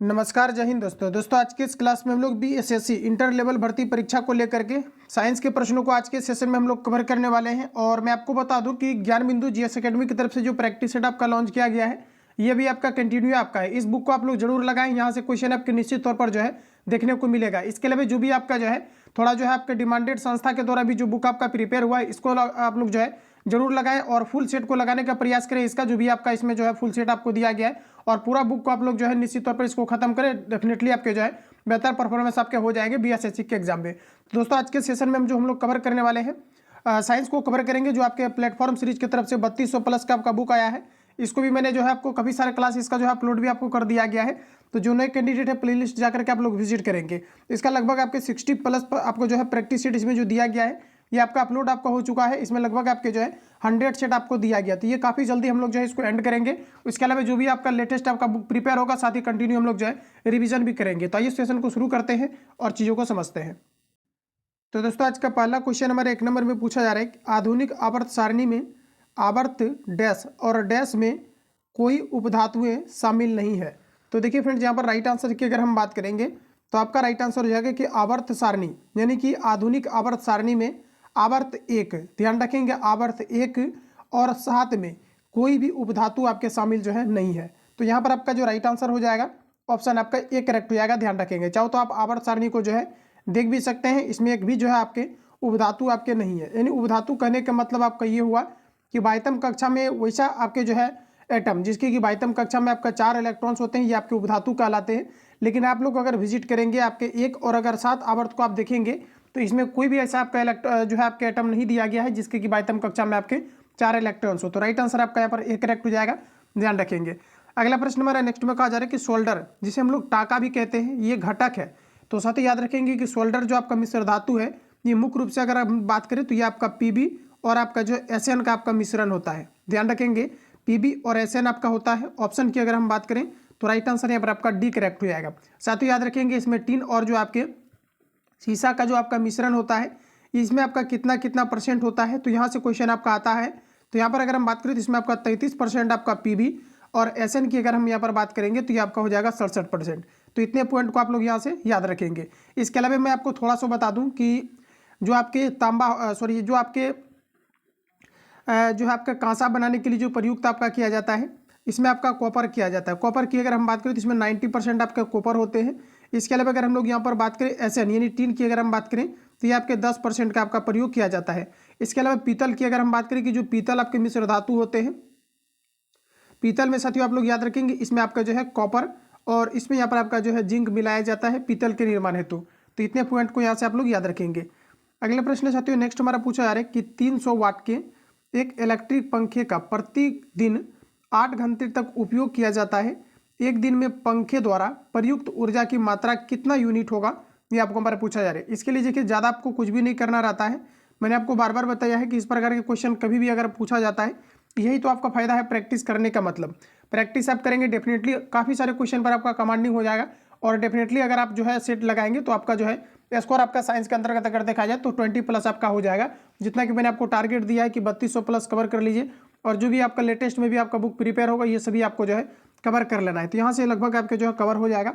नमस्कार, जय हिंद दोस्तों आज के इस क्लास में हम लोग बीएसएससी इंटर लेवल भर्ती परीक्षा को लेकर के साइंस के प्रश्नों को आज के सेशन में हम लोग कवर करने वाले हैं। और मैं आपको बता दूं कि ज्ञान बिंदु जीएस एकेडमी की तरफ से जो प्रैक्टिस सेट आपका लॉन्च किया गया है ये भी आपका कंटिन्यू आपका है। इस बुक को आप लोग जरूर लगाएं, यहाँ से क्वेश्चन आपके निश्चित तौर पर जो है देखने को मिलेगा। इसके अलावा जो भी आपका जो है थोड़ा जो है आपके डिमांडेड संस्था के द्वारा भी जो बुक आपका प्रिपेयर हुआ है इसको आप लोग जो है जरूर लगाएं और फुल सेट को लगाने का प्रयास करें। इसका जो भी आपका इसमें जो है फुल सेट आपको दिया गया है और पूरा बुक को आप लोग जो है निश्चित तौर पर इसको खत्म करें, डेफिनेटली आपके जो है बेहतर परफॉर्मेंस आपके हो जाएंगे बीएसएससी के एग्जाम में। तो दोस्तों आज के सेशन में हम लोग कवर करने वाले हैं साइंस को कवर करेंगे। जो आपके प्लेटफॉर्म सीरीज की तरफ से 3200 प्लस का आपका बुक आया है, इसको भी मैंने जो है आपको काफ़ी सारे क्लास इसका जो है अपलोड भी आपको कर दिया गया है। तो जो नए कैंडिडेट है प्लेलिस्ट जाकर के आप लोग विजिट करेंगे। इसका लगभग आपके 60 प्लस आपको जो है प्रैक्टिस सेट इसमें जो दिया गया है ये आपका अपलोड आपका हो चुका है। इसमें लगभग आपके जो है 100 सेट आपको दिया गया। तो ये काफ़ी जल्दी हम लोग जो है इसको एंड करेंगे। इसके अलावा जो भी आपका लेटेस्ट आपका बुक प्रिपेयर होगा साथ ही कंटिन्यू हम लोग जो है रिवीजन भी करेंगे। तो आइए सेशन को शुरू करते हैं और चीज़ों को समझते हैं। तो दोस्तों आज का पहला क्वेश्चन हमारे 1 नंबर में पूछा जा रहा है कि आधुनिक आवर्त सारणी में आवर्त डैश और डैश में कोई उपधातुएं शामिल नहीं है। तो देखिए फ्रेंड्स, यहाँ पर राइट आंसर की अगर हम बात करेंगे तो आपका राइट आंसर हो जाएगा कि आवर्त सारणी यानी कि आधुनिक आवर्त सारणी में आवर्त एक, ध्यान रखेंगे आवर्त एक और साथ में कोई भी उपधातु आपके शामिल जो है नहीं है। तो यहाँ पर आपका जो राइट आंसर हो जाएगा ऑप्शन आपका ए करेक्ट हो जाएगा। ध्यान रखेंगे, चाहो तो आप आवर्त सारणी को जो है देख भी सकते हैं, इसमें एक भी जो है आपके उपधातु आपके नहीं है। यानी उपधातु कहने का मतलब आपका ये हुआ कि बाह्यतम कक्षा में वैसा आपके जो है एटम जिसकी कि बाह्यतम कक्षा में आपका 4 इलेक्ट्रॉन्स होते हैं, ये आपके उपधातु कहलाते हैं। लेकिन आप लोग अगर विजिट करेंगे आपके 1 और अगर 7 आवर्त को आप देखेंगे तो इसमें कोई भी ऐसा आपका जो है आपके एटम नहीं दिया गया है जिसके कि बाह्यतम कक्षा में आपके 4 इलेक्ट्रॉन्स हो। तो राइट आंसर आपका यहाँ पर ए करेक्ट हो जाएगा, ध्यान रखेंगे। अगला प्रश्न हमारा नेक्स्ट में कहा जा रहा है कि सोल्डर जिसे हम लोग टाका भी कहते हैं ये घटक है। तो साथ ही याद रखेंगे कि सोल्डर जो आपका मिश्र धातु है ये मुख्य रूप से अगर हम बात करें तो ये आपका पीबी और आपका जो एसएन का आपका मिश्रण होता है। ध्यान रखेंगे पीबी और एसएन आपका होता है। ऑप्शन की अगर हम बात करें तो राइट आंसर यहाँ पर आपका डी करेक्ट हो जाएगा। साथ ही याद रखेंगे इसमें टिन और जो आपके सीसा का जो आपका मिश्रण होता है इसमें आपका कितना कितना परसेंट होता है। तो यहाँ से क्वेश्चन आपका आता है। तो यहाँ पर अगर हम बात करें तो इसमें आपका 33% आपका पीबी और एसएन की अगर हम यहाँ पर बात करेंगे तो ये आपका हो जाएगा 67%। तो इतने पॉइंट को आप लोग यहाँ से याद रखेंगे। इसके अलावा मैं आपको थोड़ा सा बता दूँ कि जो आपके तांबा सॉरी जो आपके जो है आपका कांसा बनाने के लिए जो प्रयुक्त आपका किया जाता है इसमें आपका कॉपर किया जाता है। कॉपर की अगर हम बात करें तो इसमें 90% आपके कॉपर होते हैं। इसके अलावा अगर हम लोग यहाँ पर बात करें एसएन यानी टीन की अगर हम बात करें तो ये आपके 10% का आपका प्रयोग किया जाता है। इसके अलावा पीतल की अगर हम बात करें कि जो पीतल आपके मिश्र धातु होते हैं, पीतल में साथियों आप लोग याद रखेंगे इसमें आपका जो है कॉपर और इसमें यहाँ पर आपका जो है जिंक मिलाया जाता है पीतल के निर्माण हेतु। तो इतने पॉइंट को यहाँ से आप लोग याद रखेंगे। अगले प्रश्न साथियों नेक्स्ट हमारा पूछा जा रहा है कि 300 वाट के एक इलेक्ट्रिक पंखे का प्रतिदिन 8 घंटे तक उपयोग किया जाता है। एक दिन में पंखे द्वारा प्रयुक्त ऊर्जा की मात्रा कितना यूनिट होगा, ये आपको हमारा पूछा जा रहा है। इसके लिए देखिए ज़्यादा आपको कुछ भी नहीं करना रहता है। मैंने आपको बार बार बताया है कि इस प्रकार के क्वेश्चन कभी भी अगर पूछा जाता है यही तो आपका फायदा है प्रैक्टिस करने का। मतलब प्रैक्टिस आप करेंगे डेफिनेटली काफ़ी सारे क्वेश्चन पर आपका कमांडिंग हो जाएगा और डेफिनेटली अगर आप जो है सेट लगाएंगे तो आपका जो है स्कोर आपका साइंस के अंतर्गत अगर देखा जाए तो 20 प्लस आपका हो जाएगा। जितना कि मैंने आपको टारगेट दिया है कि 3200 प्लस कवर कर लीजिए और जो भी आपका लेटेस्ट में भी आपका बुक प्रिपेयर होगा ये सभी आपको जो है कवर कर लेना है। तो यहाँ से लगभग आपके जो है कवर हो जाएगा।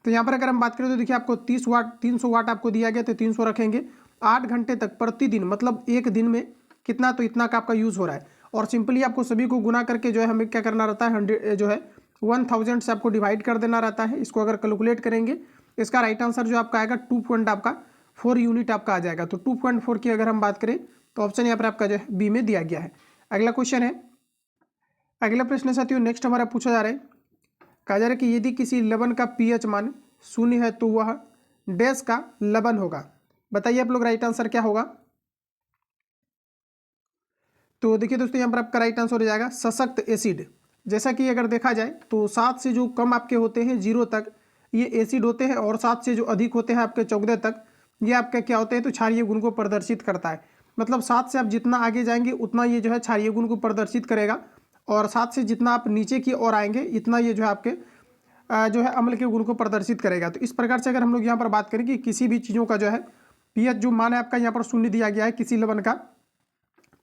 तो यहाँ पर अगर हम बात करें तो देखिए आपको 30 वाट 300 वाट आपको दिया गया तो 300 रखेंगे। 8 घंटे तक प्रतिदिन मतलब एक दिन में कितना, तो इतना का आपका यूज़ हो रहा है। और सिंपली आपको सभी को गुना करके जो है हमें क्या करना रहता है 100 जो है 1000 से आपको डिवाइड कर देना रहता है। इसको अगर कैलकुलेट करेंगे इसका राइट आंसर जो आपका आएगा 2.4 यूनिट आपका आ जाएगा। तो 2.4 की अगर हम बात करें तो ऑप्शन यहाँ पर आपका जो है बी में दिया गया है। अगला क्वेश्चन है, अगला प्रश्न साथियों नेक्स्ट हमारा पूछा जा रहा है, कहा जा रहा है कि यदि किसी लवण का पीएच मान 0 है तो वह डैश का लवण होगा। बताइए आप लोग राइट आंसर क्या होगा। तो देखिए दोस्तों यहाँ पर आपका राइट आंसर हो जाएगा सशक्त एसिड। जैसा कि अगर देखा जाए तो 7 से जो कम आपके होते हैं 0 तक ये एसिड होते हैं और 7 से जो अधिक होते हैं आपके 14 तक ये आपके क्या होते हैं तो क्षारीय गुण को प्रदर्शित करता है। मतलब 7 से आप जितना आगे जाएंगे उतना ये जो है क्षारीय गुण को प्रदर्शित करेगा और 7 से जितना आप नीचे की ओर आएंगे इतना ये जो है आपके जो है अम्ल के गुण को प्रदर्शित करेगा। तो इस प्रकार से अगर हम लोग यहाँ पर बात करें कि किसी भी चीज़ों का जो है पीएच जो मान है आपका यहाँ पर 0 दिया गया है किसी लवण का,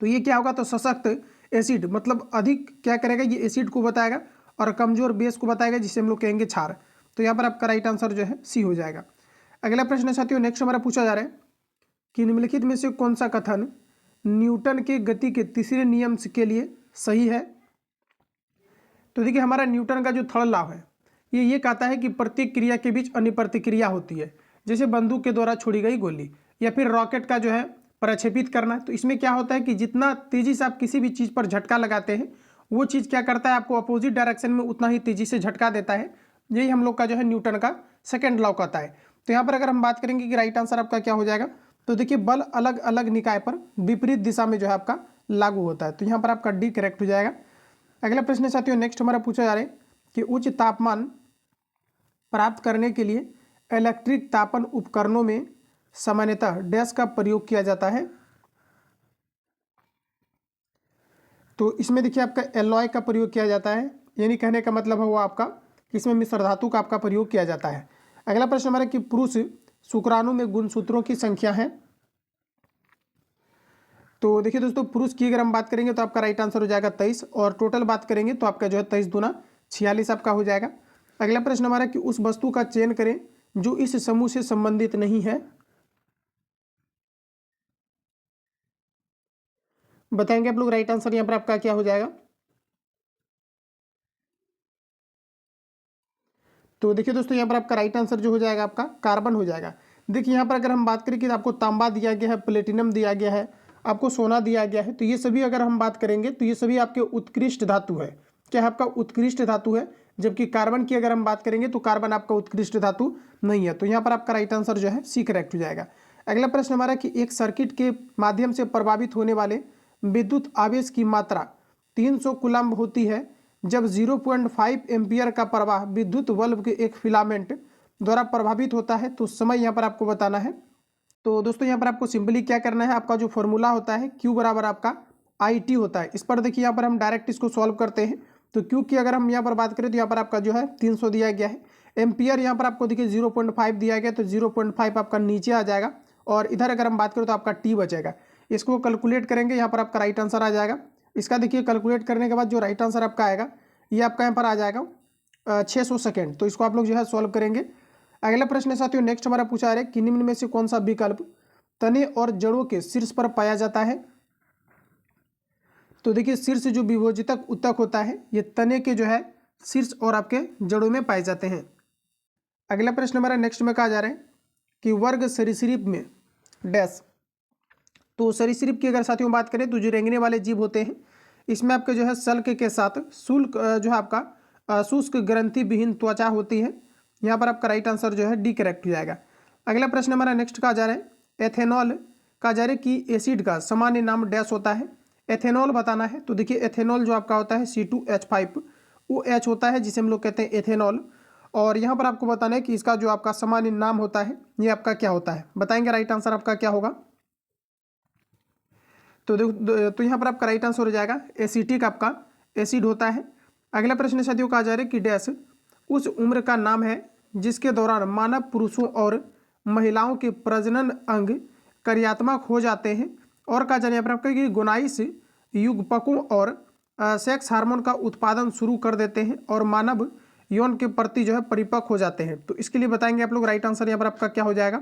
तो ये क्या होगा तो सशक्त एसिड मतलब अधिक क्या करेगा ये एसिड को बताएगा और कमजोर बेस को बताएगा जिसे हम लोग कहेंगे क्षार। तो यहाँ पर आपका राइट आंसर जो है सी हो जाएगा। अगला प्रश्न है साथियों, नेक्स्ट हमारा पूछा जा रहा है कि निम्नलिखित में से कौन सा कथन न्यूटन के गति के तीसरे नियम के लिए सही है। तो देखिए हमारा न्यूटन का जो थर्ड लॉ है ये कहता है कि प्रत्येक क्रिया के बीच अन्य प्रतिक्रिया होती है, जैसे बंदूक के द्वारा छोड़ी गई गोली या फिर रॉकेट का जो है प्रक्षेपित करना। तो इसमें क्या होता है कि जितना तेजी से आप किसी भी चीज़ पर झटका लगाते हैं वो चीज़ क्या करता है, आपको अपोजिट डायरेक्शन में उतना ही तेजी से झटका देता है। यही हम लोग का जो है न्यूटन का सेकेंड लॉ कहता है। तो यहाँ पर अगर हम बात करेंगे कि राइट आंसर आपका क्या हो जाएगा, तो देखिए बल अलग अलग निकाय पर विपरीत दिशा में जो है आपका लागू होता है। तो यहाँ पर आपका डी करेक्ट हो जाएगा। अगला प्रश्न साथियों नेक्स्ट हमारा पूछा जा रहा है कि उच्च तापमान प्राप्त करने के लिए इलेक्ट्रिक तापन उपकरणों में सामान्यतः डैश का प्रयोग किया जाता है। तो इसमें देखिए आपका एलॉय का प्रयोग किया जाता है, यानी कहने का मतलब है वो आपका कि इसमें मिश्र धातु का आपका प्रयोग किया जाता है। अगला प्रश्न हमारा कि पुरुष शुक्राणु में गुणसूत्रों की संख्या है। तो देखिए दोस्तों पुरुष की अगर हम बात करेंगे तो आपका राइट आंसर हो जाएगा 23, और टोटल बात करेंगे तो आपका जो है 23 दूना 46 आपका हो जाएगा। अगला प्रश्न हमारा कि उस वस्तु का चयन करें जो इस समूह से संबंधित नहीं है। बताएंगे आप लोग राइट आंसर यहाँ पर आपका क्या हो जाएगा। तो देखिए दोस्तों यहाँ पर आपका राइट आंसर जो हो जाएगा आपका कार्बन हो जाएगा। देखिए यहाँ पर अगर हम बात करें कि आपको तांबा दिया गया है, प्लेटिनम दिया गया है, आपको सोना दिया गया है, तो ये सभी अगर हम बात करेंगे तो ये सभी आपके उत्कृष्ट धातु है। क्या आपका उत्कृष्ट धातु है, जबकि कार्बन की अगर हम बात करेंगे तो कार्बन आपका उत्कृष्ट धातु नहीं है। तो यहाँ पर आपका राइट आंसर जो है सी करेक्ट हो जाएगा। अगला प्रश्न हमारा कि एक सर्किट के माध्यम से प्रभावित होने वाले विद्युत आवेश की मात्रा 300 कूलम्ब होती है जब 0.5 एम्पियर का प्रवाह विद्युत बल्ब के एक फिलामेंट द्वारा प्रभावित होता है। तो समय यहाँ पर आपको बताना है। तो दोस्तों यहाँ पर आपको सिंपली क्या करना है, आपका जो फॉर्मूला होता है Q बराबर आपका IT होता है। इस पर देखिए यहाँ पर हम डायरेक्ट इसको सॉल्व करते हैं। तो Q की अगर हम यहाँ पर बात करें तो यहाँ पर आपका जो है 300 दिया गया है। एम्पियर यहाँ पर आपको देखिए 0.5 दिया गया, तो 0.5 आपका नीचे आ जाएगा, और इधर अगर हम बात करें तो आपका T बचेगा। इसको कैलकुलेट करेंगे, यहाँ पर आपका राइट आंसर आ जाएगा। इसका देखिए कैलकुलेट करने के बाद जो राइट आंसर आपका आएगा ये आपका यहाँ पर आ जाएगा 600 सेकेंड। तो इसको आप लोग जो है सॉल्व करेंगे। अगला प्रश्न है साथियों नेक्स्ट हमारा पूछा है कि निम्न में से कौन सा विकल्प तने और जड़ों के शीर्ष पर पाया जाता है। तो देखिए शीर्ष जो विभोजितक उत्तक होता है ये तने के जो है शीर्ष और आपके जड़ों में पाए जाते हैं। अगला प्रश्न हमारा नेक्स्ट में कहा जा रहा है कि वर्ग सरीसृप में डैश। तो सरीसृप की अगर साथियों बात करें तो जो रेंगने वाले जीव होते हैं इसमें आपके जो है सल्क के साथ शुल्क जो है आपका शुष्क ग्रंथि विहीन त्वचा होती है। यहाँ पर आपका राइट आंसर जो है डी करेक्ट हो जाएगा। अगला प्रश्न हमारा नेक्स्ट कहा जा रहा है एथेनॉल कहा जा रहा है कि एसिड का सामान्य नाम डैश होता है। एथेनॉल बताना है। तो देखिए एथेनॉल जो आपका होता है C2H5 वो H होता है जिसे हम लोग कहते हैं एथेनॉल, और यहाँ पर आपको बताना है कि इसका जो आपका सामान्य नाम होता है ये आपका क्या होता है। बताएंगे राइट आंसर आपका क्या होगा। तो यहाँ पर आपका राइट आंसर हो जाएगा एसिटिक आपका एसिड होता है। अगला प्रश्न साथियों कहा जा रहा है कि डैश उस उम्र का नाम है जिसके दौरान मानव पुरुषों और महिलाओं के प्रजनन अंग क्रियात्मक हो जाते हैं, और कहा जा रहा है यहाँ पर आपका कि गुनाइस युग्मकों और सेक्स हार्मोन का उत्पादन शुरू कर देते हैं और मानव यौन के प्रति जो है परिपक्व हो जाते हैं। तो इसके लिए बताएंगे आप लोग राइट आंसर यहाँ पर आपका क्या हो जाएगा।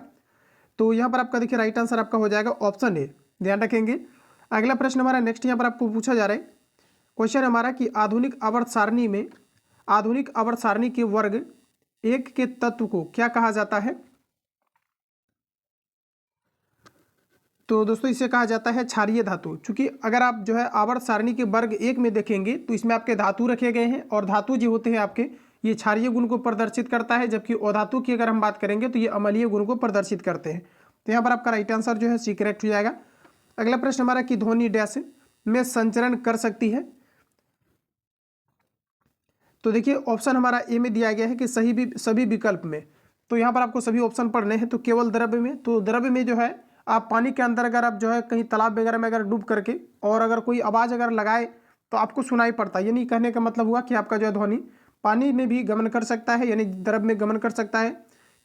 तो यहाँ पर आपका देखिए राइट आंसर आपका हो जाएगा ऑप्शन ए, ध्यान रखेंगे। अगला प्रश्न हमारा नेक्स्ट यहाँ पर आपको पूछा जा रहा है क्वेश्चन हमारा कि आधुनिक आवर्त सारणी में आधुनिक आवर्त सारणी के वर्ग 1 के तत्व को क्या कहा जाता है। तो दोस्तों इसे कहा जाता है क्षारीय धातु। चूंकि अगर आप जो है आवर्त सारणी के वर्ग 1 में देखेंगे तो इसमें आपके धातु रखे गए हैं, और धातु जो होते हैं आपके ये क्षारीय गुण को प्रदर्शित करता है, जबकि अधातु की अगर हम बात करेंगे तो ये अम्लीय गुण को प्रदर्शित करते हैं। तो यहाँ पर आपका राइट आंसर जो है सी करेक्ट हो जाएगा। अगला प्रश्न हमारा कि ध्वनि डैश में संचरण कर सकती है। तो देखिए ऑप्शन हमारा ए में दिया गया है कि सभी विकल्प में। तो यहाँ पर आपको सभी ऑप्शन पढ़ने हैं। तो केवल द्रव्य में, तो द्रव्य में जो है आप पानी के अंदर अगर आप जो है कहीं तालाब वगैरह में अगर डूब करके और अगर कोई आवाज़ अगर लगाए तो आपको सुनाई पड़ता है। यानी कहने का मतलब हुआ कि आपका जो है ध्वनि पानी में भी गमन कर सकता है, यानी द्रव्य में गमन कर सकता है।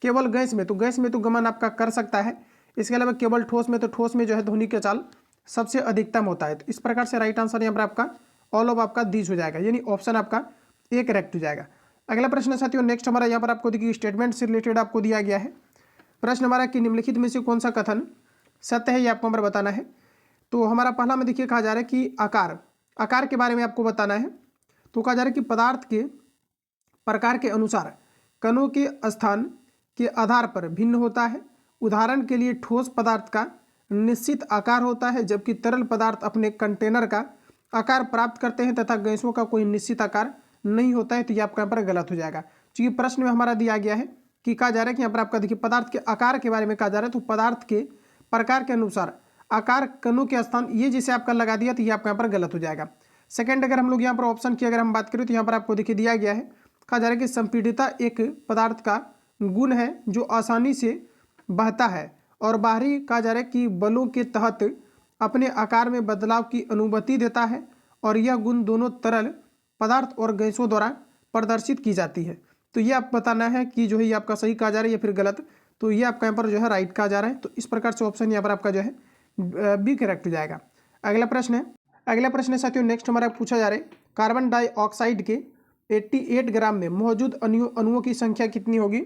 केवल गैस में तो गमन आपका कर सकता है। इसके अलावा केवल ठोस में, तो ठोस में जो है ध्वनि का चाल सबसे अधिकतम होता है। तो इस प्रकार से राइट आंसर यहाँ पर आपका ऑल ऑफ आपका दीज हो जाएगा, यानी ऑप्शन आपका ए करेक्ट हो जाएगा। अगला प्रश्न है साथियों नेक्स्ट हमारा यहाँ पर आपको देखिए स्टेटमेंट से रिलेटेड आपको दिया गया है। प्रश्न हमारा कि निम्नलिखित में से कौन सा कथन सत्य है ये आपको हमारा बताना है। तो हमारा पहला में देखिए कहा जा रहा है कि आकार के बारे में आपको बताना है। तो कहा जा रहा है कि पदार्थ के प्रकार के अनुसार कणों के स्थान के आधार पर भिन्न होता है। उदाहरण के लिए ठोस पदार्थ का निश्चित आकार होता है जबकि तरल पदार्थ अपने कंटेनर का आकार प्राप्त करते हैं तथा गैसों का कोई निश्चित आकार नहीं होता है। तो ये आपका यहाँ पर गलत हो जाएगा, क्योंकि प्रश्न में हमारा दिया गया है कि कहा जा रहा है कि यहाँ पर आपका देखिए पदार्थ के आकार के बारे में कहा जा रहा है। तो पदार्थ के प्रकार के अनुसार आकार कणों के स्थान ये जैसे आपका लगा दिया तो ये आपका यहाँ पर गलत हो जाएगा। सेकंड अगर हम लोग यहाँ पर ऑप्शन की अगर हम बात करें तो यहाँ पर आपको देखिए दिया गया है, कहा जा रहा है कि संपीड़ितता एक पदार्थ का गुण है जो आसानी से बहता है और बाहरी कहा जा रहा है कि बलों के तहत अपने आकार में बदलाव की अनुमति देता है और यह गुण दोनों तरल पदार्थ और गैसों द्वारा प्रदर्शित की जाती है। तो ये आप बताना है कि जो है ये आपका सही कहा जा रहा है या फिर गलत। तो ये आपका यहाँ पर जो है राइट कहा जा रहा है। तो इस प्रकार से ऑप्शन यहाँ पर आपका जो है बी करेक्ट हो जाएगा। अगला प्रश्न है साथियों नेक्स्ट हमारा पूछा जा रहा है कार्बन डाइऑक्साइड के 88 ग्राम में मौजूद अणुओं की संख्या कितनी होगी।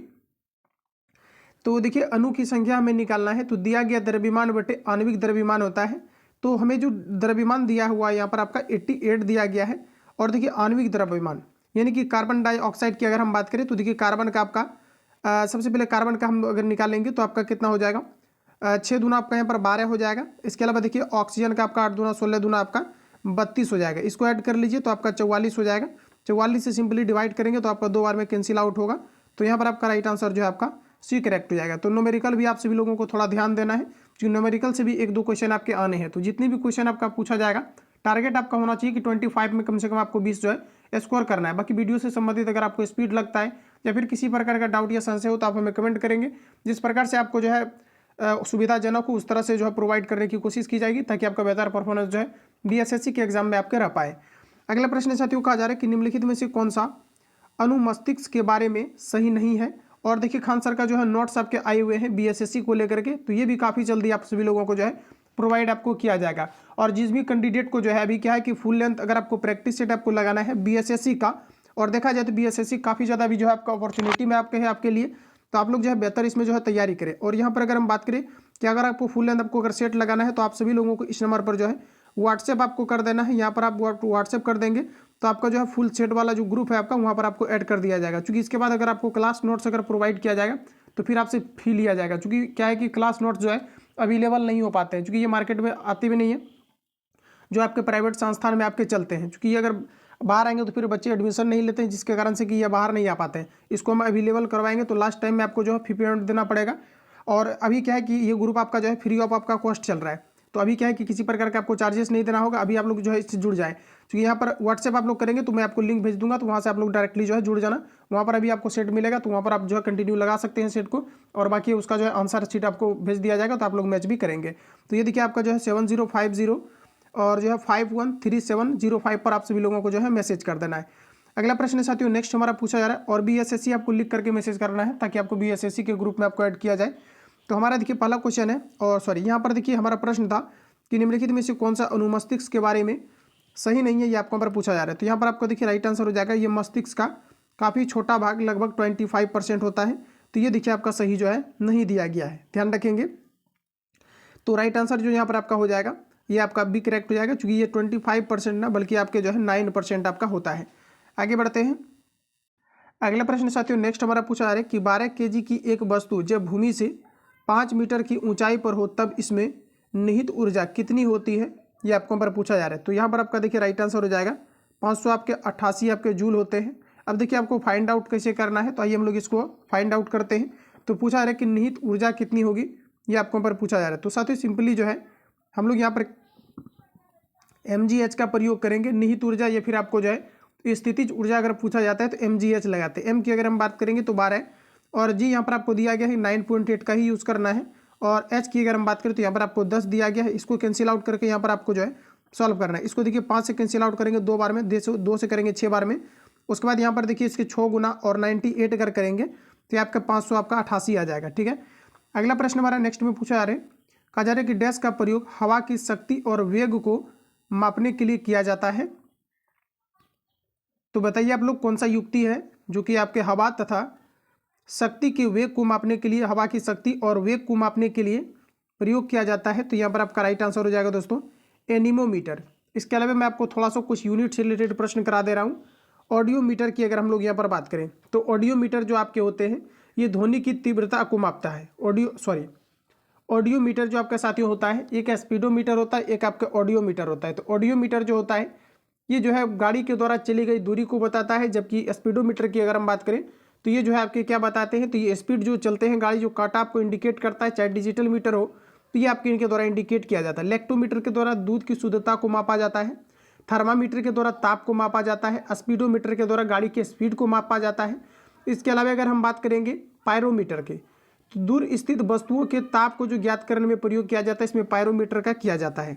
तो देखिए अणु की संख्या हमें निकालना है। तो दिया गया द्रव्यमान बटे आणविक द्रव्यमान होता है। तो हमें जो द्रव्यमान दिया हुआ है यहाँ पर आपका 88 दिया गया है और देखिए आणविक द्रव्यमान यानी कि कार्बन डाइऑक्साइड की अगर हम बात करें तो देखिए कार्बन का आपका सबसे पहले कार्बन का हम अगर निकालेंगे तो आपका कितना हो जाएगा 6 दूना आपका यहाँ पर 12 हो जाएगा। इसके अलावा देखिए ऑक्सीजन का आपका 8 दूना 16 दूना आपका 32 हो जाएगा। इसको ऐड कर लीजिए तो आपका 44 हो जाएगा। 44 से सिंपली डिवाइड करेंगे तो आपका 2 बार में कैंसिल आउट होगा। तो यहाँ पर आपका राइट आंसर जो है आपका सी करेक्ट हो जाएगा। तो न्यूमेरिकल भी आप सभी लोगों को थोड़ा ध्यान देना है क्योंकि न्यूमेरिकल से भी 1-2 क्वेश्चन आपके आने हैं। तो जितनी भी क्वेश्चन आपका पूछा जाएगा टारगेट आपका होना चाहिए कि 25 में कम से कम आपको 20 जो है स्कोर करना है। बाकी वीडियो से संबंधित अगर आपको स्पीड लगता है या फिर किसी प्रकार का डाउट या संशय हो तो आप हमें कमेंट करेंगे। जिस प्रकार से आपको जो है सुविधाजनक हो उस तरह से जो है प्रोवाइड करने की कोशिश की जाएगी ताकि आपका बेहतर परफॉर्मेंस जो है बीएसएससी के एग्जाम में आपके रह पाए। अगला प्रश्न साथियों कहा जा रहा है कि निम्नलिखित में से कौन सा अणु मस्तिष्क के बारे में सही नहीं है। और देखिए खान सर का जो है नोट्स आपके आए हुए हैं बीएसएससी को लेकर के, तो ये भी काफ़ी जल्दी आप सभी लोगों को जो है प्रोवाइड आपको किया जाएगा। और जिस भी कैंडिडेट को जो है अभी क्या है कि फुल लेंथ अगर आपको प्रैक्टिस सेट आपको लगाना है बीएसएससी का, और देखा जाए तो बीएसएससी काफ़ी ज़्यादा भी जो है आपका अपॉर्चुनिटी में आपके है आपके लिए, तो आप लोग जो है बेहतर इसमें जो है तैयारी करें। और यहाँ पर अगर हम बात करें कि अगर आपको फुल लेंथ आपको अगर सेट लगाना है तो आप सभी लोगों को इस नंबर पर जो है व्हाट्सएप आपको कर देना है। यहाँ पर आप व्हाट्सएप कर देंगे तो आपका जो है फुल सेट वाला जो ग्रुप है आपका वहाँ पर आपको ऐड कर दिया जाएगा। क्योंकि इसके बाद अगर आपको क्लास नोट्स अगर प्रोवाइड किया जाएगा तो फिर आपसे फी लिया जाएगा। क्योंकि क्या है कि क्लास नोट्स जो है अवेलेबल नहीं हो पाते हैं, क्योंकि ये मार्केट में आते भी नहीं है जो आपके प्राइवेट संस्थान में आपके चलते हैं। क्योंकि ये अगर बाहर आएंगे तो फिर बच्चे एडमिशन नहीं लेते हैं, जिसके कारण से कि ये बाहर नहीं आ पाते हैं। इसको हम अवेलेबल करवाएंगे तो लास्ट टाइम में आपको जो है फी पेमेंट देना पड़ेगा। और अभी क्या है कि ये ग्रुप आपका जो है फ्री ऑफ आपका कॉस्ट चल रहा है। तो अभी क्या है कि किसी प्रकार का आपको चार्जेस नहीं देना होगा। अभी आप लोग जो है इससे जुड़ जाए, क्योंकि यहाँ पर व्हाट्सएप आप लोग करेंगे तो मैं आपको लिंक भेज दूंगा, तो वहाँ से आप लोग डायरेक्टली जो है जुड़ जाना। वहाँ पर अभी आपको सेट मिलेगा तो वहाँ पर आप जो है कंटिन्यू लगा सकते हैं सेट को, और बाकी उसका जो है आंसर शीट आपको भेज दिया जाएगा तो आप लोग मैच भी करेंगे। तो ये देखिए आपका जो है 7050 और जो है 513705 पर आप सभी लोगों को जो है मैसेज कर देना है। अगला प्रश्न है साथियों नेक्स्ट हमारा पूछा जा रहा है और बीएसएससी आपको लिख करके मैसेज करना है ताकि आपको बीएसएससी के ग्रुप में आपको ऐड किया जाए। तो हमारा देखिए पहला क्वेश्चन है, और सॉरी यहाँ पर देखिए हमारा प्रश्न था कि निम्नलिखित में से कौन सा अणु मस्तिष्क के बारे में सही नहीं है, ये आपको पर पूछा जा रहा है। तो यहाँ पर आपको देखिए राइट आंसर हो जाएगा ये मस्तिष्क का काफ़ी छोटा भाग लगभग 25% होता है। तो ये देखिए आपका सही जो है नहीं दिया गया है, ध्यान रखेंगे। तो राइट आंसर जो यहाँ पर आपका हो जाएगा ये आपका बी करेक्ट हो जाएगा, क्योंकि ये 25% ना बल्कि आपके जो है 9% आपका होता है। आगे बढ़ते हैं। अगला प्रश्न साथियों नेक्स्ट हमारा पूछा जा रहा है कि 12 kg की एक वस्तु जब भूमि से 5 मीटर की ऊंचाई पर हो तब इसमें निहित ऊर्जा कितनी होती है, ये आपको पर पूछा जा रहा है। तो यहाँ पर आपका देखिए राइट आंसर हो जाएगा 588 आपके जूल होते हैं। अब देखिए आपको फाइंड आउट कैसे करना है, तो आइए हम लोग इसको फाइंड आउट करते हैं। तो पूछा जा रहा है कि निहित ऊर्जा कितनी होगी, ये आपको पर पूछा जा रहा है। तो साथियों सिंपली जो है हम लोग यहाँ पर mgh का प्रयोग करेंगे निहित ऊर्जा, या फिर आपको जो है स्थितिज ऊर्जा अगर पूछा जाता है तो mgh लगाते हैं। m की अगर हम बात करेंगे तो 12 और जी यहाँ पर आपको दिया गया है 9.8 का ही यूज़ करना है। और h की अगर हम बात करें तो यहाँ पर आपको 10 दिया गया है। इसको कैंसिल आउट करके यहाँ पर आपको जो है सॉल्व करना है। इसको देखिए 5 से कैंसिल आउट करेंगे 2 बार में, 2 से करेंगे 6 बार में। उसके बाद यहाँ पर देखिए इसके 6 गुना और 98 अगर करेंगे तो आपका 500 आपका 88 आ जाएगा। ठीक है, अगला प्रश्न हमारा नेक्स्ट में पूछा जा रहा है, कहा जा रहा है कि डैश का प्रयोग हवा की शक्ति और वेग को मापने के लिए किया जाता है। तो बताइए आप लोग कौन सा युक्ति है जो कि आपके हवा तथा शक्ति के वेग को मापने के लिए, हवा की शक्ति और वेग को मापने के लिए प्रयोग किया जाता है। तो यहाँ पर आपका राइट आंसर हो जाएगा दोस्तों एनीमोमीटर। इसके अलावा मैं आपको थोड़ा सा कुछ यूनिट से रिलेटेड प्रश्न करा दे रहा हूँ। ऑडियोमीटर की अगर हम लोग यहाँ पर बात करें तो ऑडियोमीटर जो आपके होते हैं ये ध्वनि की तीव्रता को मापता है। ऑडियोमीटर जो आपका साथियों होता है, एक स्पीडोमीटर होता है, एक आपका ऑडियोमीटर होता है। तो ऑडियोमीटर जो होता है ये जो है गाड़ी के द्वारा चली गई दूरी को बताता है, जबकि स्पीडोमीटर की अगर हम बात करें तो ये जो है आपके क्या बताते हैं, तो ये स्पीड जो चलते हैं गाड़ी, जो कट ऑफ को इंडिकेट करता है, चाहे डिजिटल मीटर हो तो ये आपके इनके द्वारा इंडिकेट किया जाता है। लैक्टोमीटर के द्वारा दूध की शुद्धता को मापा जाता है, थर्मामीटर के द्वारा ताप को मापा जाता है, स्पीडोमीटर के द्वारा गाड़ी के स्पीड को मापा जाता है। इसके अलावा अगर हम बात करेंगे पायरोमीटर के, तो दूर स्थित वस्तुओं के ताप को जो ज्ञात करने में प्रयोग किया जाता है, इसमें पायरोमीटर का किया जाता है।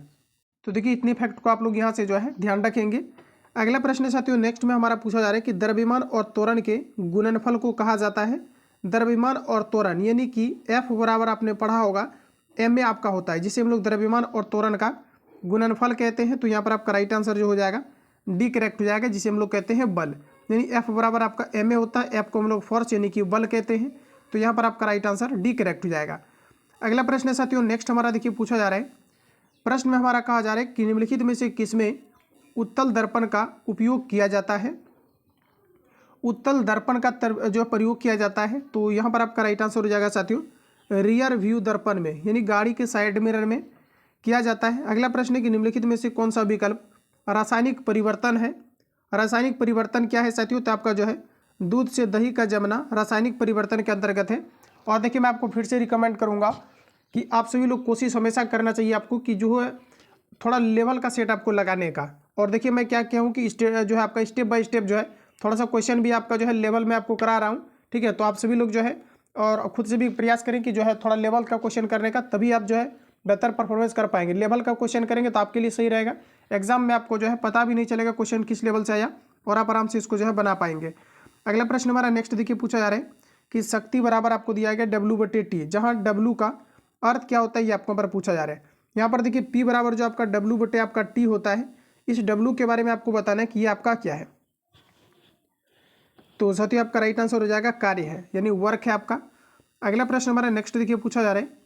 तो देखिए इतने फैक्ट को आप लोग यहाँ से जो है ध्यान रखेंगे। अगला प्रश्न साथियों नेक्स्ट में हमारा पूछा जा रहा है कि द्रव्यमान और त्वरण के गुणनफल को कहा जाता है। द्रव्यमान और त्वरण यानी कि F बराबर आपने पढ़ा होगा ma आपका होता है, जिसे हम लोग द्रव्यमान और त्वरण का गुणनफल कहते हैं। तो यहाँ पर आपका राइट आंसर जो हो जाएगा डी करेक्ट हो जाएगा, जिसे हम लोग कहते हैं बल। यानी F बराबर आपका ma होता है, F को हम लोग फोर्स यानी कि बल कहते हैं। तो यहाँ पर आपका राइट आंसर डी करेक्ट हो जाएगा। अगला प्रश्न साथियों नेक्स्ट हमारा देखिए पूछा जा रहा है। प्रश्न में हमारा कहा जा रहा है कि निम्नलिखित में से किसमें उत्तल दर्पण का उपयोग किया जाता है। उत्तल दर्पण का जो प्रयोग किया जाता है, तो यहाँ पर आपका राइट आंसर हो जाएगा साथियों रियर व्यू दर्पण में, यानी गाड़ी के साइड मिरर में किया जाता है। अगला प्रश्न है कि निम्नलिखित में से कौन सा विकल्प रासायनिक परिवर्तन है। रासायनिक परिवर्तन क्या है साथियों, तो आपका जो है दूध से दही का जमना रासायनिक परिवर्तन के अंतर्गत है। और देखिए मैं आपको फिर से रिकमेंड करूँगा कि आप सभी लोग कोशिश हमेशा करना चाहिए आपको कि जो है थोड़ा लेवल का सेट आपको लगाने का। और देखिए मैं क्या कहूँ कि जो है आपका स्टेप बाय स्टेप जो है थोड़ा सा क्वेश्चन भी आपका जो है लेवल में आपको करा रहा हूँ, ठीक है। तो आप सभी लोग जो है और खुद से भी प्रयास करें कि जो है थोड़ा लेवल का क्वेश्चन करने का, तभी आप जो है बेहतर परफॉर्मेंस कर पाएंगे। लेवल का क्वेश्चन करेंगे तो आपके लिए सही रहेगा, एग्जाम में आपको जो है पता भी नहीं चलेगा क्वेश्चन किस लेवल से आया, और आप आराम से इसको जो है बना पाएंगे। अगला प्रश्न हमारा नेक्स्ट देखिए पूछा जा रहा है कि शक्ति बराबर आपको दिया गया W/T, जहाँ W का अर्थ क्या होता है ये आपको पर पूछा जा रहा है। यहाँ पर देखिए P बराबर जो आपका W/ आपका T होता है, इस W के बारे में आपको बताना है कि ये आपका क्या है। तो साथियों आपका राइट आंसर हो जाएगा कार्य है, यानी वर्क है आपका। अगला प्रश्न हमारा नेक्स्ट देखिए पूछा जा रहा है।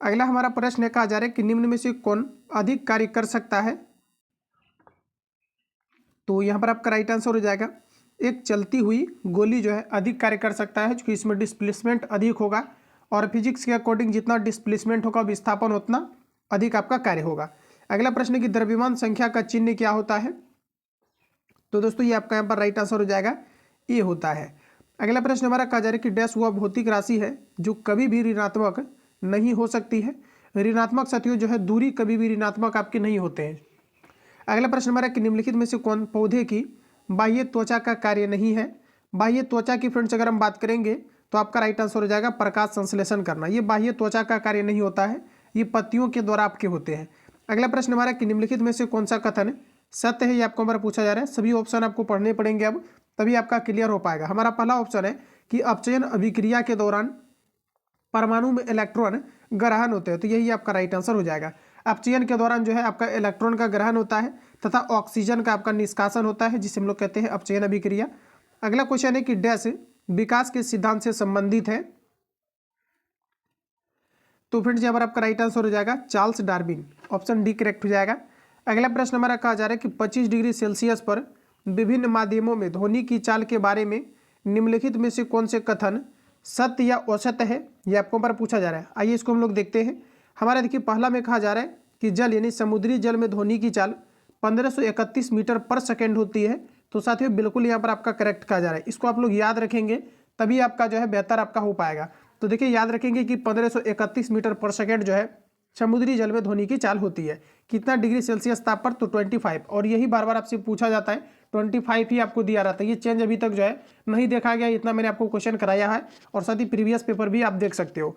अगला हमारा प्रश्न है कहा जा रहा है कि निम्न में से कौन अधिक कार्य कर सकता है। तो यहाँ पर आपका राइट आंसर हो जाएगा एक चलती हुई गोली जो है अधिक कार्य कर सकता है, क्योंकि इसमें डिस्प्लेसमेंट अधिक होगा, और फिजिक्स के अकॉर्डिंग जितना डिस्प्लेसमेंट होगा विस्थापन उतना अधिक आपका कार्य होगा। अगला प्रश्न की द्रव्यमान संख्या का चिन्ह क्या होता है। तो दोस्तों ये आपका यहाँ पर राइट आंसर हो जाएगा ए होता है। अगला प्रश्न हमारा कहा जा रहा है कि डैश वह भौतिक राशि है जो कभी भी ऋणात्मक नहीं हो सकती है। ऋणात्मक साथियों जो है दूरी कभी भी ऋणात्मक आपके नहीं होते हैं। अगला प्रश्न हमारा कि निम्नलिखित में से कौन पौधे की बाह्य त्वचा का कार्य नहीं है। बाह्य त्वचा की फ्रेंड्स अगर हम बात करेंगे तो आपका राइट आंसर हो जाएगा प्रकाश संश्लेषण करना। ये बाह्य त्वचा का कार्य नहीं होता है, ये पत्तियों के द्वारा आपके होते हैं। अगला प्रश्न हमारा कि निम्नलिखित में से कौन सा कथन सत्य है, ये आपको हमारा पूछा जा रहा है। सभी ऑप्शन आपको पढ़ने पड़ेंगे अब, तभी आपका क्लियर हो पाएगा। हमारा पहला ऑप्शन है कि अपचयन अभिक्रिया के दौरान परमाणु में इलेक्ट्रॉन ग्रहण होते हैं, तो यही आपका राइट आंसर हो जाएगा। अपचयन के दौरान जो है आपका इलेक्ट्रॉन का ग्रहण होता है तथा ऑक्सीजन का आपका निष्कासन होता है, जिसे हम लोग कहते हैं अपचयन अभिक्रिया। अगला क्वेश्चन है कि डैश विकास के सिद्धांत से संबंधित है। तो फ्रेंड्स यहाँ पर आपका राइट आंसर हो जाएगा Charles Darwin, option D correct हो जाएगा। अगला प्रश्न हमारा कहा जा रहा है कि 25 डिग्री सेल्सियस पर विभिन्न माध्यमों में ध्वनि की चाल के बारे में निम्नलिखित में से कौन से कथन सत्य या औसत है, ये आपको पर पूछा जा रहा है। आइए इसको हम लोग देखते हैं। हमारा देखिए पहला में कहा जा रहा है कि जल यानी समुद्री जल में ध्वनि की चाल 1531 मीटर पर सेकेंड होती है। तो साथियों बिल्कुल यहाँ पर आपका करेक्ट कहा जा रहा है। इसको आप लोग याद रखेंगे तभी आपका जो है बेहतर आपका हो पाएगा। तो देखिए याद रखेंगे कि 1531 मीटर पर सेकेंड जो है समुद्री जल में ध्वनि की चाल होती है। कितना डिग्री सेल्सियस ताप पर, तो 25। और यही बार बार आपसे पूछा जाता है, 25 ही आपको दिया रहता है। ये चेंज अभी तक जो है नहीं देखा गया, इतना मैंने आपको क्वेश्चन कराया है, और साथ ही प्रीवियस पेपर भी आप देख सकते हो।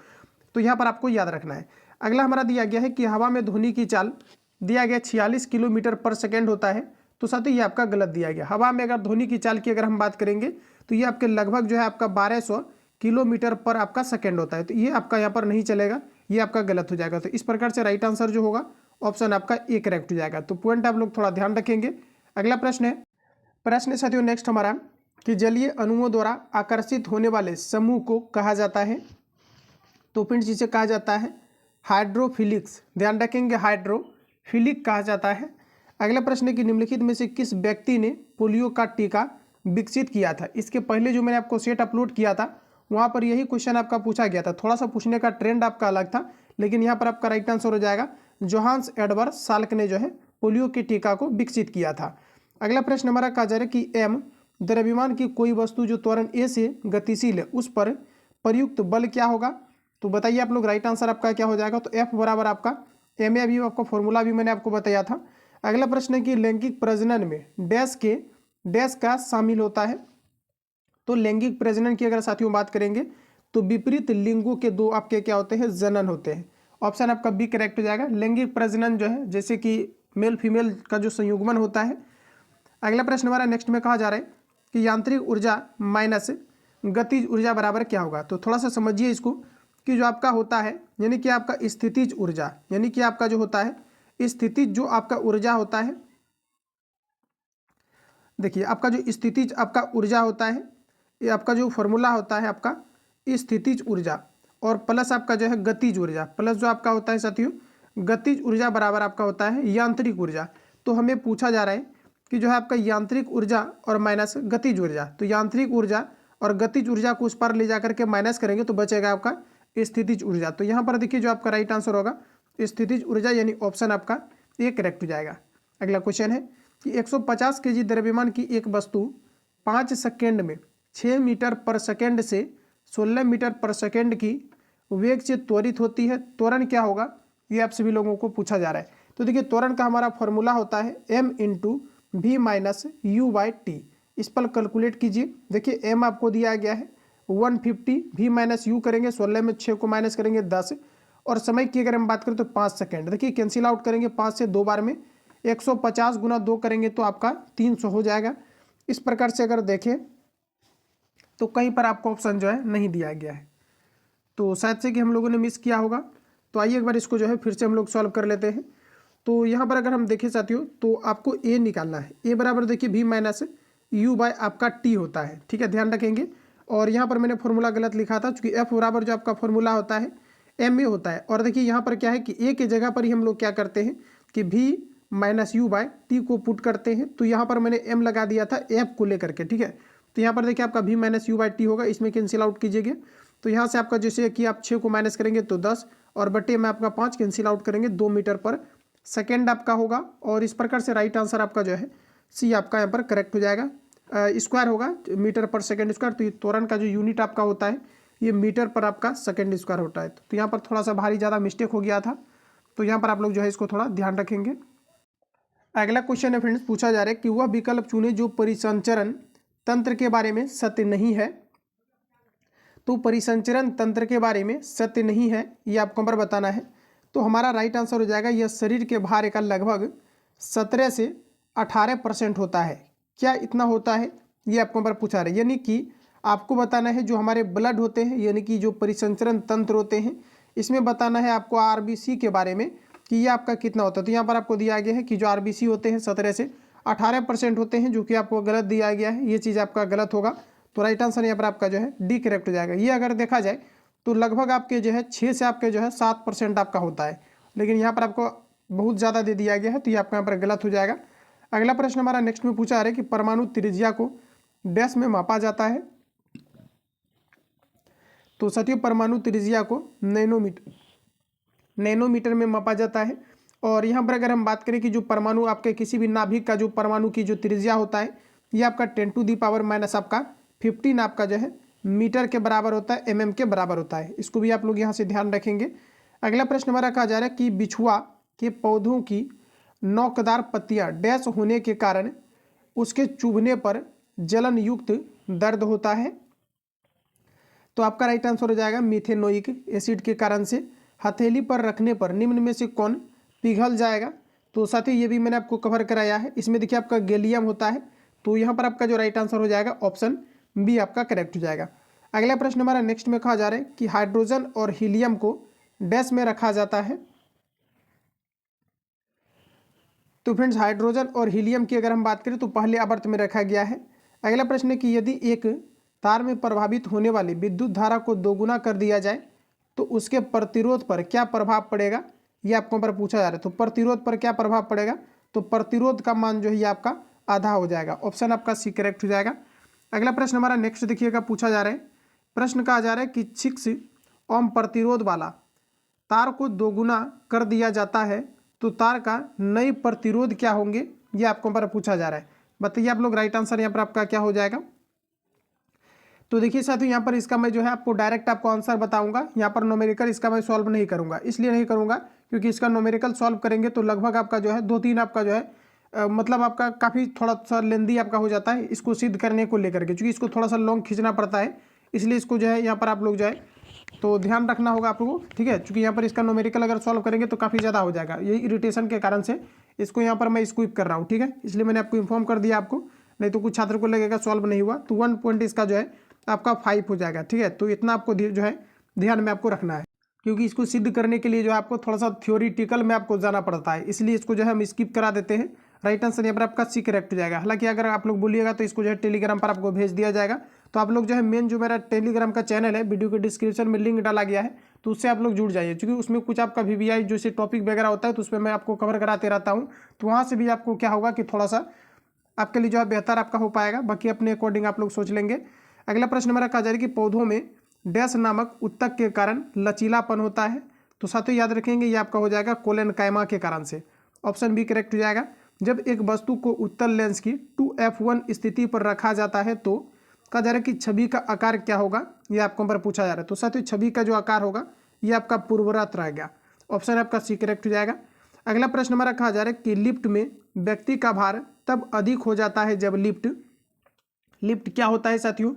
तो यहाँ पर आपको याद रखना है। अगला हमारा दिया गया है कि हवा में ध्वनि की चाल दिया गया 46 किलोमीटर पर सेकेंड होता है। तो साथ ही ये आपका गलत दिया गया। हवा में अगर ध्वनि की चाल की अगर हम बात करेंगे तो ये आपके लगभग जो है आपका 1200 किलोमीटर पर आपका सेकेंड होता है। तो ये आपका यहाँ पर नहीं चलेगा, ये आपका गलत हो जाएगा। तो इस प्रकार से राइट आंसर जो होगा ऑप्शन आपका ए करेक्ट हो जाएगा। तो पॉइंट आप लोग थोड़ा ध्यान रखेंगे। अगला प्रश्न है साथियों नेक्स्ट हमारा कि जलीय अणुओं द्वारा आकर्षित होने वाले समूह को कहा जाता है? तो फ्रेंड्स जिसे कहा जाता है हाइड्रोफिलिक्स। ध्यान रखेंगे, हाइड्रोफिलिक कहा जाता है। अगला प्रश्न है कि निम्नलिखित में से किस व्यक्ति ने पोलियो का टीका विकसित किया था? इसके पहले जो मैंने आपको सेट अपलोड किया था वहाँ पर यही क्वेश्चन आपका पूछा गया था। थोड़ा सा पूछने का ट्रेंड आपका अलग था, लेकिन यहाँ पर आपका राइट आंसर हो जाएगा जोहान्स एडवर्ड साल्क ने जो है पोलियो के टीका को विकसित किया था। अगला प्रश्न हमारा कहा जा रहा है कि एम द्रव्यमान की कोई वस्तु जो त्वरण ए से गतिशील है उस पर प्रयुक्त बल क्या होगा? तो बताइए आप लोग, राइट आंसर आपका क्या हो जाएगा? तो एफ बराबर आपका एम ए। अभी आपका फॉर्मूला भी मैंने आपको बताया था। अगला प्रश्न है कि लैंगिक प्रजनन में डैश का शामिल होता है? तो लैंगिक प्रजनन की अगर साथियों बात करेंगे तो विपरीत लिंगों के दो आपके क्या होते हैं? जनन होते हैं। ऑप्शन आपका बी करेक्ट हो जाएगा। लैंगिक प्रजनन जो है जैसे कि मेल फीमेल का जो संयुग्मन होता है। अगला प्रश्न हमारा नेक्स्ट में कहा जा रहा है कि यांत्रिक ऊर्जा माइनस गतिज ऊर्जा बराबर क्या होगा? तो थोड़ा सा समझिए इसको कि जो आपका होता है यानी कि आपका स्थितिज ऊर्जा, यानी कि आपका जो होता है स्थितिज जो आपका ऊर्जा होता है, देखिए आपका जो स्थितिज आपका ऊर्जा होता है, ये आपका जो फॉर्मूला होता है आपका स्थितिज ऊर्जा और प्लस आपका जो है गतिज ऊर्जा, प्लस जो आपका होता है साथियों गतिज ऊर्जा बराबर आपका होता है यांत्रिक ऊर्जा। तो हमें पूछा जा रहा है कि जो है आपका यांत्रिक ऊर्जा और माइनस गतिज ऊर्जा, तो यांत्रिक ऊर्जा और गतिज ऊर्जा को उस पर ले जाकर के माइनस करेंगे तो बचेगा आपका स्थितिज ऊर्जा। तो यहाँ पर देखिए जो आपका राइट आंसर होगा स्थितिज ऊर्जा, यानी ऑप्शन आपका ए करेक्ट हो जाएगा। अगला क्वेश्चन है कि 150 केजी द्रव्यमान की एक वस्तु 5 सेकेंड में 6 मीटर पर सेकेंड से 16 मीटर पर सेकेंड की वेग से त्वरित होती है। त्वरण क्या होगा? ये आप सभी लोगों को पूछा जा रहा है। तो देखिए त्वरण का हमारा फॉर्मूला होता है m into v minus u by t. इस पर कैलकुलेट कीजिए। देखिए m आपको दिया गया है 150, वी माइनस यू करेंगे 16 में 6 को माइनस करेंगे 10, और समय की अगर हम बात करें तो 5 सेकेंड। देखिए कैंसिल आउट करेंगे 5 से 2 बार में 150 गुना 2 करेंगे तो आपका 300 हो जाएगा। इस प्रकार से अगर देखें तो कहीं पर आपको ऑप्शन जो है नहीं दिया गया है, तो शायद से कि हम लोगों ने मिस किया होगा। तो आइए एक बार इसको जो है फिर से हम लोग सॉल्व कर लेते हैं। तो यहाँ पर अगर हम देखें साथियों तो आपको ए निकालना है। ए बराबर देखिए वी माइनस यू बाय आपका टी होता है, ठीक है, ध्यान रखेंगे। और यहाँ पर मैंने फॉर्मूला गलत लिखा था, क्योंकि एफ बराबर जो आपका फॉर्मूला होता है एम ए होता है। और देखिए यहाँ पर क्या है कि ए के जगह पर ही हम लोग क्या करते हैं कि v minus u by t को पुट करते हैं। तो यहाँ पर मैंने एम लगा दिया था एफ को लेकर के, ठीक है। तो यहाँ पर देखिए आपका v minus u by t होगा, इसमें कैंसिल आउट कीजिएगा। तो यहाँ से आपका जैसे कि आप 6 को माइनस करेंगे तो 10 और बटे में आपका 5 कैंसिल आउट करेंगे 2 मीटर पर सेकेंड आपका होगा। और इस प्रकार से राइट आंसर आपका जो है सी आपका यहाँ पर करेक्ट हो जाएगा। स्क्वायर होगा मीटर पर सेकेंड स्क्वायर, तो ये त्वरण का जो यूनिट आपका होता है ये मीटर पर आपका सेकेंड स्क्वायर होता है। तो यहाँ पर थोड़ा सा भारी ज़्यादा मिस्टेक हो गया था, तो यहाँ पर आप लोग जो है इसको थोड़ा ध्यान रखेंगे। अगला क्वेश्चन है फ्रेंड्स, पूछा जा रहा है कि वह विकल्प चुने जो परिसंचरण तंत्र के बारे में सत्य नहीं है। तो परिसंचरण तंत्र के बारे में सत्य नहीं है, ये आपको पर बताना है। तो हमारा राइट आंसर हो जाएगा यह शरीर के भार का लगभग 17 से 18% होता है। क्या इतना होता है, ये आपको पर पूछा रहा है। यानी कि आपको बताना है जो हमारे ब्लड होते हैं, यानी कि जो परिसंचरण तंत्र होते हैं, इसमें बताना है आपको आरबीसी के बारे में कि ये आपका कितना होता है। तो यहाँ पर आपको दिया गया है कि जो आरबीसी होते हैं 17 से 18% होते हैं, जो कि आपको गलत दिया गया है। ये चीज़ आपका गलत होगा, तो राइट आंसर यहाँ पर आपका जो है डी करेक्ट हो जाएगा। ये अगर देखा जाए तो लगभग आपके जो है 6 से आपके जो है 7% आपका होता है, लेकिन यहाँ पर आपको बहुत ज़्यादा दे दिया गया है, तो ये आपका यहाँ पर गलत हो जाएगा। अगला प्रश्न हमारा नेक्स्ट में पूछा है कि परमाणु त्रिज्या को डैश में मापा जाता है। तो साथियों परमाणु त्रिज्या को नैनोमीटर में मापा जाता है। और यहाँ पर अगर हम बात करें कि जो परमाणु आपके किसी भी नाभिक का जो परमाणु की जो त्रिज्या होता है ये आपका 10⁻⁻⁻ आपका 15 आपका जो है मीटर के बराबर होता है, mm के बराबर होता है। इसको भी आप लोग यहाँ से ध्यान रखेंगे। अगला प्रश्न हमारा कहा जा रहा है कि बिछुआ के पौधों की नोकदार पत्तियाँ डैश होने के कारण उसके चुभने पर जलन युक्त दर्द होता है। तो आपका राइट आंसर हो जाएगा मीथेनोइक एसिड के कारण से हथेली पर रखने पर निम्न में से कौन पिघल जाएगा। तो साथ ही ये भी मैंने आपको कवर कराया है। इसमें देखिए आपका गैलियम होता है, तो यहाँ पर आपका जो राइट आंसर हो जाएगा ऑप्शन बी आपका करेक्ट हो जाएगा। अगला प्रश्न हमारा नेक्स्ट में कहा जा रहा है कि हाइड्रोजन और हीलियम को डैश में रखा जाता है। तो फ्रेंड्स हाइड्रोजन और हीलियम की अगर हम बात करें तो पहले आवर्त में रखा गया है। अगला प्रश्न है कि यदि एक तार में प्रभावित होने वाली विद्युत धारा को दोगुना कर दिया जाए तो उसके प्रतिरोध पर क्या प्रभाव पड़ेगा, ये आपको पर पूछा जा रहा है। तो प्रतिरोध पर क्या प्रभाव पड़ेगा, तो प्रतिरोध का मान जो है ये आपका आधा हो जाएगा। ऑप्शन आपका सी करेक्ट हो जाएगा। अगला प्रश्न हमारा नेक्स्ट देखिएगा, पूछा जा रहा है, प्रश्न कहा जा रहा है कि 6 ओम प्रतिरोध वाला तार को दोगुना कर दिया जाता है तो तार का नई प्रतिरोध क्या होंगे, ये आपको पर पूछा जा रहा है। बताइए आप लोग, राइट आंसर यहाँ पर आपका क्या हो जाएगा। तो देखिए साथियों, यहाँ पर इसका मैं जो है आपको डायरेक्ट आपको आंसर बताऊंगा। यहाँ पर नोमेरिकल इसका मैं सॉल्व नहीं करूंगा, इसलिए नहीं करूंगा क्योंकि इसका नोमेरिकल सॉल्व करेंगे तो लगभग आपका जो है 2-3 आपका जो है मतलब आपका काफ़ी थोड़ा सा लेंदी आपका हो जाता है इसको सिद्ध करने को लेकर के, क्योंकि इसको थोड़ा सा लॉन्ग खींचना पड़ता है, इसलिए इसको जो है यहाँ पर आप लोग जो है तो ध्यान रखना होगा आप लोगों को, ठीक है। क्योंकि यहाँ पर इसका नोमेरिकल अगर सॉल्व करेंगे तो काफ़ी ज़्यादा हो जाएगा, यही इरिटेशन के कारण से इसको यहाँ पर मैं स्किप कर रहा हूँ, ठीक है। इसलिए मैंने आपको इन्फॉर्म कर दिया आपको, नहीं तो कुछ छात्र को लगेगा सॉल्व नहीं हुआ, तो 1 पॉइंट इसका जो है आपका 5 हो जाएगा, ठीक है। तो इतना आपको जो है ध्यान में आपको रखना है, क्योंकि इसको सिद्ध करने के लिए जो है आपको थोड़ा सा थ्योरिटिकल में आपको जाना पड़ता है, इसलिए इसको जो है हम स्किप करा देते हैं। राइट आंसर यहाँ पर आपका सी करेक्ट हो जाएगा। हालांकि अगर आप लोग बोलिएगा तो इसको जो है टेलीग्राम पर आपको भेज दिया जाएगा, तो आप लोग जो है मेन जो मेरा टेलीग्राम का चैनल है, वीडियो के डिस्क्रिप्शन में लिंक डाला गया है, तो उससे आप लोग जुड़ जाइए, क्योंकि उसमें कुछ आपका VVI जैसे टॉपिक वगैरह होता है तो उसमें मैं आपको कवर कराते रहता हूँ, तो वहाँ से भी आपको क्या होगा कि थोड़ा सा आपके लिए जो है बेहतर आपका हो पाएगा। बाकी अपने अकॉर्डिंग आप लोग सोच लेंगे। अगला प्रश्न हमारा कहा जा रहा है कि पौधों में डैश नामक उत्तक के कारण लचीलापन होता है, तो साथियों याद रखेंगे ये आपका हो जाएगा कोलेनकाइमा के कारण से। ऑप्शन बी करेक्ट हो जाएगा। जब एक वस्तु को उत्तल लेंस की 2f1 स्थिति पर रखा जाता है तो कहा जा रहा है कि छवि का आकार क्या होगा, ये आपको पर पूछा जा रहा है। तो साथियों छवि का जो आकार होगा ये आपका पूर्ववत रहेगा। ऑप्शन आपका सी करेक्ट हो जाएगा। अगला प्रश्न हमारा कहा जा रहा है कि लिफ्ट में व्यक्ति का भार तब अधिक हो जाता है जब लिफ्ट क्या होता है साथियों,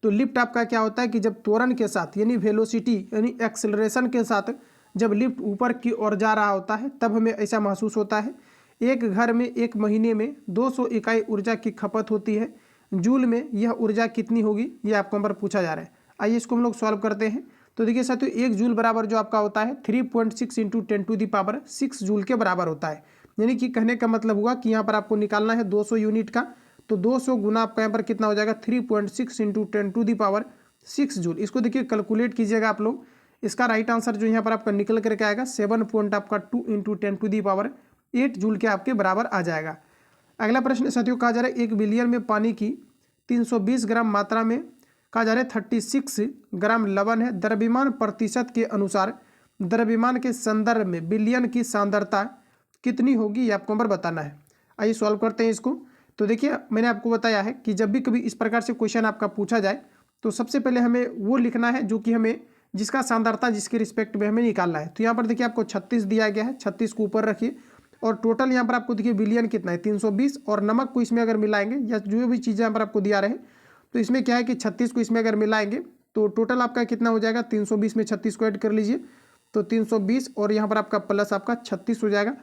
तो लिफ्ट आपका क्या होता है कि जब त्वरण के साथ यानी वेलोसिटी यानी एक्सेलरेशन के साथ जब लिफ्ट ऊपर की ओर जा रहा होता है तब हमें ऐसा महसूस होता है। एक घर में एक महीने में 200 इकाई ऊर्जा की खपत होती है, जूल में यह ऊर्जा कितनी होगी, ये आपको पर पूछा जा रहा है। आइए इसको हम लोग सॉल्व करते हैं। तो देखिए साथियों 1 जूल बराबर जो आपका होता है 3.6 × 10⁻6 जूल के बराबर होता है। यानी कि कहने का मतलब हुआ कि यहाँ पर आपको निकालना है 200 यूनिट का, तो 200 गुना आपका यहाँ पर कितना हो जाएगा 3.6 × 10⁻6 जूल। इसको देखिए कैलकुलेट कीजिएगा आप लोग, इसका राइट आंसर जो यहाँ पर आपका निकल करके आएगा 7.2 × 10⁸ जूल के आपके बराबर आ जाएगा। अगला प्रश्न साथियों कहा जा रहा है 1 बिलियन में पानी की 320 ग्राम मात्रा में कहा जा रहा है 36 ग्राम लवण है। द्रव्यमान प्रतिशत के अनुसार द्रव्यमान के संदर्भ में बिलियन की सांद्रता कितनी होगी, ये आपको पर बताना है। आइए सॉल्व करते हैं इसको। तो देखिए मैंने आपको बताया है कि जब भी कभी इस प्रकार से क्वेश्चन आपका पूछा जाए तो सबसे पहले हमें वो लिखना है जो कि हमें जिसका सांद्रता जिसके रिस्पेक्ट में हमें निकालना है। तो यहाँ पर देखिए आपको 36 दिया गया है, 36 को ऊपर रखिए और टोटल यहाँ पर आपको देखिए बिलियन कितना है 320, और नमक को इसमें अगर मिलाएंगे या जो भी चीज़ें यहाँ पर आपको दिया रहे तो इसमें क्या है कि 36 को इसमें अगर मिलाएंगे तो टोटल आपका कितना हो जाएगा 320 में 36 को ऐड कर लीजिए तो 320 और यहाँ पर आपका प्लस आपका 36 हो जाएगा,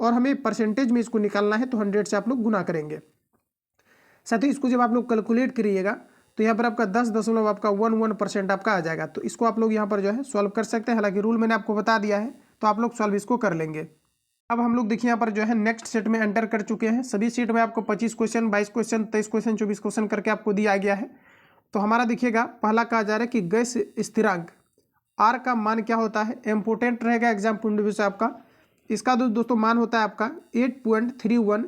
और हमें परसेंटेज में इसको निकालना है तो 100 से आप लोग गुना करेंगे। साथ ही इसको जब आप लोग कैलकुलेट करिएगा तो यहाँ पर आपका 10.11% आपका आ जाएगा। तो इसको आप लोग यहाँ पर जो है सॉल्व कर सकते हैं, हालांकि रूल मैंने आपको बता दिया है तो आप लोग सॉल्व इसको कर लेंगे। अब हम लोग देखिए यहाँ पर जो है नेक्स्ट सेट में एंटर कर चुके हैं। सभी सेट में आपको 25 क्वेश्चन, 22 क्वेश्चन, 23 क्वेश्चन, 24 क्वेश्चन करके आपको दिया गया है। तो हमारा देखिएगा पहला कहा जा रहा है कि गैस स्थिरांक आर का मान क्या होता है, इम्पोर्टेंट रहेगा एग्जाम पॉइंट ऑफ व्यू से आपका। इसका दोस्तों मान होता है आपका 8.31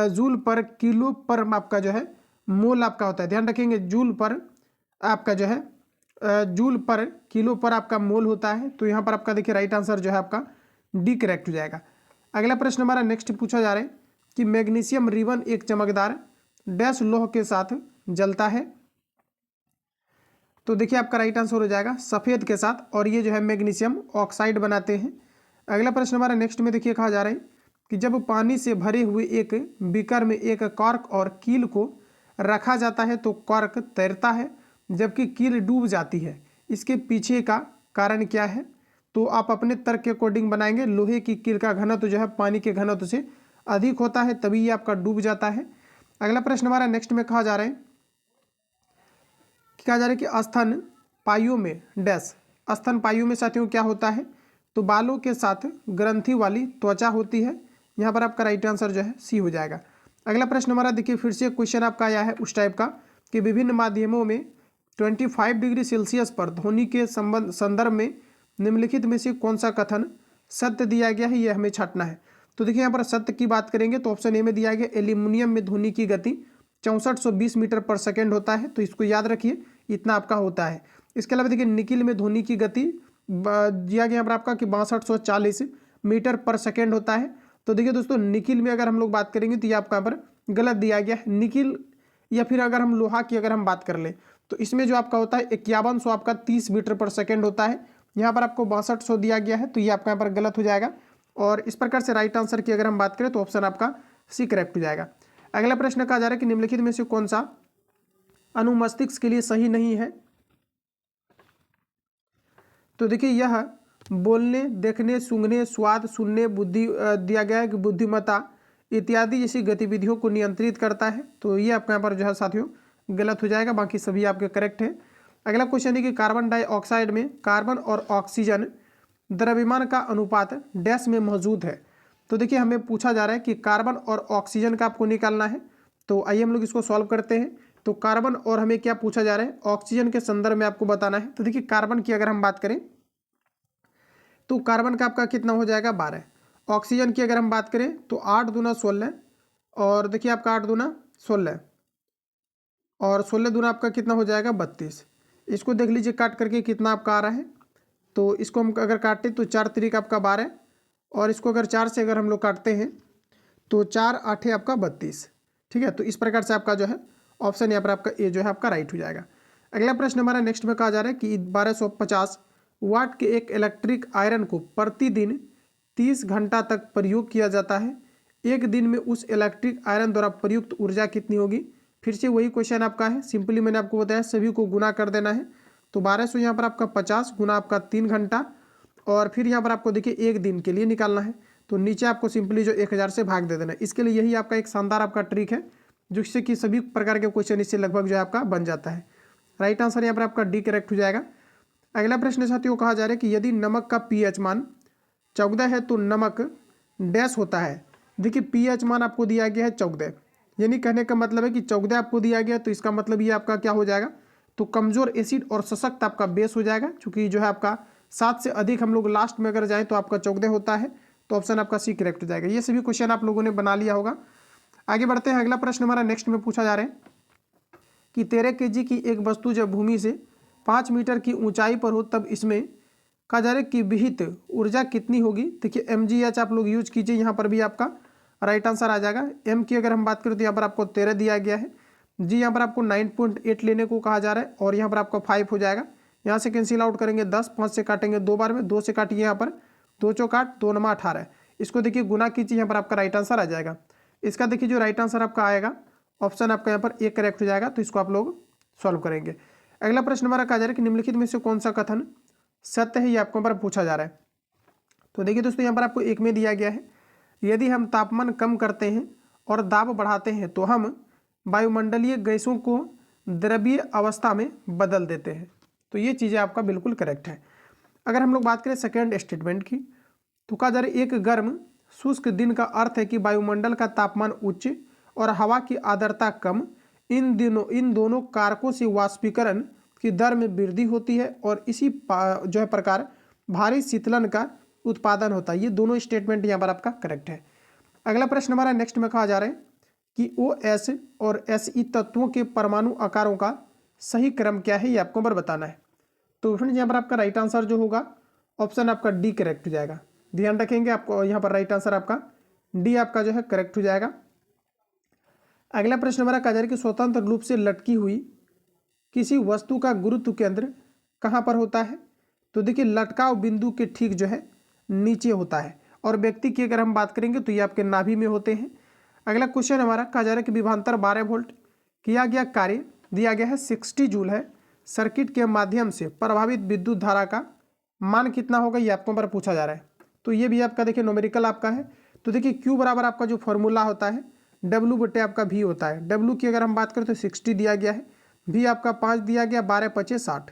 जूल पर किलो पर आपका जो है मोल आपका होता है। ध्यान रखेंगे जूल पर आपका जो है जूल पर किलो पर आपका मोल होता है। तो यहाँ पर आपका देखिए राइट आंसर जो है आपका डी करेक्ट हो जाएगा। अगला प्रश्न हमारा नेक्स्ट पूछा जा रहा है कि मैग्नीशियम रिबन एक चमकदार डैश लौह के साथ जलता है। तो देखिए आपका राइट आंसर हो जाएगा सफ़ेद के साथ, और ये जो है मैग्नीशियम ऑक्साइड बनाते हैं। अगला प्रश्न हमारा नेक्स्ट में देखिए कहा जा रहा है कि जब पानी से भरे हुए एक बीकर में एक कॉर्क और कील को रखा जाता है तो कॉर्क तैरता है जबकि कील डूब जाती है, इसके पीछे का कारण क्या है। तो आप अपने तर्क के अकॉर्डिंग बनाएंगे। लोहे की कील का घनत्व जो है पानी के घनत्व से अधिक होता है तभी ये आपका डूब जाता है। अगला प्रश्न हमारा नेक्स्ट में कहा जा रहा है कि स्तन पाइयों में डैश, स्तन पाइयों में साथियों क्या होता है, तो बालों के साथ ग्रंथि वाली त्वचा होती है। यहाँ पर आपका राइट आंसर जो है सी हो जाएगा। अगला प्रश्न हमारा देखिए, फिर से क्वेश्चन आपका आया है उस टाइप का कि विभिन्न माध्यमों में 25 डिग्री सेल्सियस पर ध्वनि के संदर्भ में निम्नलिखित में से कौन सा कथन सत्य दिया गया है, यह हमें छांटना है। तो देखिए यहाँ पर सत्य की बात करेंगे तो ऑप्शन ए में दिया गया एल्यूमिनियम में ध्वनि की गति 6420 मीटर पर सेकेंड होता है, तो इसको याद रखिए, इतना आपका होता है। इसके अलावा देखिए निकिल में ध्वनि की गति दिया गया पर आपका कि 6240 मीटर पर सेकेंड होता है। तो देखिए दोस्तों, निकिल में अगर हम लोग बात करेंगे तो ये आपका पर गलत दिया गया है। निकिल या फिर अगर हम लोहा की अगर हम बात कर ले तो इसमें जो आपका होता है 5100 आपका 30 मीटर पर सेकेंड होता है। यहाँ पर आपको 6200 दिया गया है, तो ये आपका यहाँ पर गलत हो जाएगा। और इस प्रकार से राइट आंसर की अगर हम बात करें तो ऑप्शन आपका सी करेक्ट हो जाएगा। अगला प्रश्न कहा जा रहा है कि निम्नलिखित में से कौन सा अनुमस्तिष्क के लिए सही नहीं है। तो देखिए यह बोलने, देखने, सूंघने, स्वाद, सुनने, बुद्धि दिया गया है कि बुद्धिमत्ता इत्यादि जैसी गतिविधियों को नियंत्रित करता है। तो ये आपका यहाँ पर जो है साथियों गलत हो जाएगा, बाकी सभी आपके करेक्ट हैं। अगला क्वेश्चन है कि कार्बन डाइऑक्साइड में कार्बन और ऑक्सीजन द्रव्यमान का अनुपात डैश में मौजूद है। तो देखिए हमें पूछा जा रहा है कि कार्बन और ऑक्सीजन का आपको निकालना है। तो आइए हम लोग इसको सॉल्व करते हैं। तो कार्बन और हमें क्या पूछा जा रहा है, ऑक्सीजन के संदर्भ में आपको बताना है। तो देखिए कार्बन की अगर हम बात करें तो कार्बन का आपका कितना हो जाएगा 12। ऑक्सीजन की अगर हम बात करें तो 8 दूना 16, और देखिए आपका 8 दूना 16 और 16 दूना आपका कितना हो जाएगा 32। इसको देख लीजिए काट करके कितना आपका आ रहा है। तो इसको हम अगर काटते तो 4 तिरिक आपका 12, और इसको अगर 4 से अगर हम लोग काटते हैं तो 4 8 आपका 32। ठीक है, तो इस प्रकार से आपका जो है ऑप्शन यहाँ पर आपका ए जो है आपका राइट हो जाएगा। अगला प्रश्न हमारा नेक्स्ट में कहा जा रहा है कि 1250 वाट के एक इलेक्ट्रिक आयरन को प्रतिदिन 30 घंटा तक प्रयोग किया जाता है। एक दिन में उस इलेक्ट्रिक आयरन द्वारा प्रयुक्त ऊर्जा कितनी होगी। फिर से वही क्वेश्चन आपका है, सिंपली मैंने आपको बताया सभी को गुना कर देना है। तो 1200 यहाँ पर आपका 50 गुना आपका 3 घंटा, और फिर यहाँ पर आपको देखिए एक दिन के लिए निकालना है। तो नीचे आपको सिंपली जो 1000 से भाग दे देना है। इसके लिए यही आपका एक शानदार आपका ट्रिक है, जिससे कि सभी प्रकार के क्वेश्चन इससे लगभग जो है आपका बन जाता है। राइट आंसर यहाँ पर आपका डी करेक्ट हो जाएगा। अगला प्रश्न साथियों कहा जा रहा है कि यदि नमक का पीएच मान 14 है तो नमक डैश होता है। देखिए पीएच मान आपको दिया गया है 14, यानी कहने का मतलब है कि 14 आपको दिया गया, तो इसका मतलब ये आपका क्या हो जाएगा, तो कमजोर एसिड और सशक्त आपका बेस हो जाएगा। चूंकि जो है आपका 7 से अधिक हम लोग लास्ट में अगर जाएँ तो आपका 14 होता है, तो ऑप्शन आपका सी करेक्ट हो जाएगा। ये सभी क्वेश्चन आप लोगों ने बना लिया होगा। आगे बढ़ते हैं। अगला प्रश्न हमारा नेक्स्ट में पूछा जा रहा है कि 13 kg की एक वस्तु जब भूमि से 5 मीटर की ऊंचाई पर हो तब इसमें कहा जा रहा है कि विहित ऊर्जा कितनी होगी। देखिए mgh आप लोग यूज कीजिए, यहाँ पर भी आपका राइट आंसर आ जाएगा। m की अगर हम बात करें तो यहाँ पर आपको 13 दिया गया है, जी यहाँ पर आपको 9.8 लेने को कहा जा रहा है, और यहाँ पर आपका 5 हो जाएगा। यहाँ से कैंसिल आउट करेंगे 10, 5 से काटेंगे 2 बार में, 2 से काटिए यहाँ पर 2 चौक 8, 2 9 18। इसको देखिए गुना कीजिए, यहाँ पर आपका राइट आंसर आ जाएगा। इसका देखिए जो राइट आंसर आपका आएगा ऑप्शन आपका यहाँ पर ए करेक्ट हो जाएगा। तो इसको आप लोग सॉल्व करेंगे। अगला प्रश्न हमारा कहा जा रहा है कि निम्नलिखित में से कौन सा कथन सत्य है, ये आपको पर पूछा जा रहा है। तो देखिए दोस्तों यहाँ पर आपको एक में दिया गया है, यदि हम तापमान कम करते हैं और दाब बढ़ाते हैं तो हम वायुमंडलीय गैसों को द्रवीय अवस्था में बदल देते हैं। तो ये चीज़ें आपका बिल्कुल करेक्ट है। अगर हम लोग बात करें सेकेंड स्टेटमेंट की, तो कहा जा रहा है एक गर्म शुष्क दिन का अर्थ है कि वायुमंडल का तापमान उच्च और हवा की आर्द्रता कम, इन दोनों कारकों से वाष्पीकरण की दर में वृद्धि होती है और इसी जो है प्रकार भारी शीतलन का उत्पादन होता है। ये दोनों स्टेटमेंट यहाँ पर आपका करेक्ट है। अगला प्रश्न हमारा नेक्स्ट में कहा जा रहा है कि OS और Se तत्वों के परमाणु आकारों का सही क्रम क्या है, ये आपको पर बताना है। तो फ्रेंड्स यहाँ पर आपका राइट आंसर जो होगा ऑप्शन आपका डी करेक्ट हो जाएगा। ध्यान रखेंगे आपको यहाँ पर राइट आंसर आपका डी आपका जो है करेक्ट हो जाएगा। अगला प्रश्न हमारा कहा जा रहा है कि स्वतंत्र रूप से लटकी हुई किसी वस्तु का गुरुत्व केंद्र कहाँ पर होता है। तो देखिए लटकाव बिंदु के ठीक जो है नीचे होता है, और व्यक्ति की अगर हम बात करेंगे तो ये आपके नाभि में होते हैं। अगला क्वेश्चन हमारा कहा जा रहा है कि विभवांतर 12 वोल्ट किया गया कार्य दिया गया है 60 जूल है, सर्किट के माध्यम से प्रभावित विद्युत धारा का मान कितना होगा, ये आपको पर पूछा जा रहा है। तो ये भी आपका देखिए न्यूमेरिकल आपका है। तो देखिए Q बराबर आपका जो फॉर्मूला होता है W बटे आपका V होता है। W की अगर हम बात करें तो 60 दिया गया है, V आपका 5 दिया गया, 12 5 60।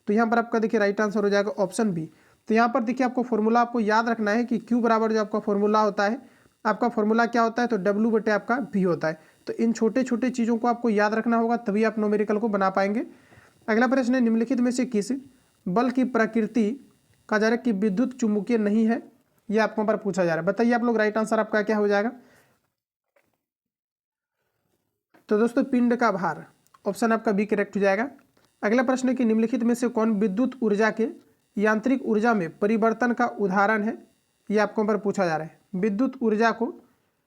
तो यहाँ पर आपका देखिए राइट आंसर हो जाएगा ऑप्शन बी। तो यहाँ पर देखिए आपको फॉर्मूला आपको याद रखना है कि Q बराबर जो आपका फॉर्मूला होता है आपका फॉर्मूला क्या होता है, तो W बटे आपका V होता है। तो इन छोटे छोटे चीज़ों को आपको याद रखना होगा, तभी आप न्यूमेरिकल को बना पाएंगे। अगला प्रश्न है, निम्नलिखित में से किस बल की प्रकृति का जा रहा है कि विद्युत चुम्बकीय नहीं है, ये आपको पर पूछा जा रहा है। बताइए आप लोग, राइट आंसर आपका क्या हो जाएगा। तो दोस्तों पिंड का भार, ऑप्शन आपका बी करेक्ट हो जाएगा। अगला प्रश्न है कि निम्नलिखित में से कौन विद्युत ऊर्जा के यांत्रिक ऊर्जा में परिवर्तन का उदाहरण है, ये आपको पर पूछा जा रहा है। विद्युत ऊर्जा को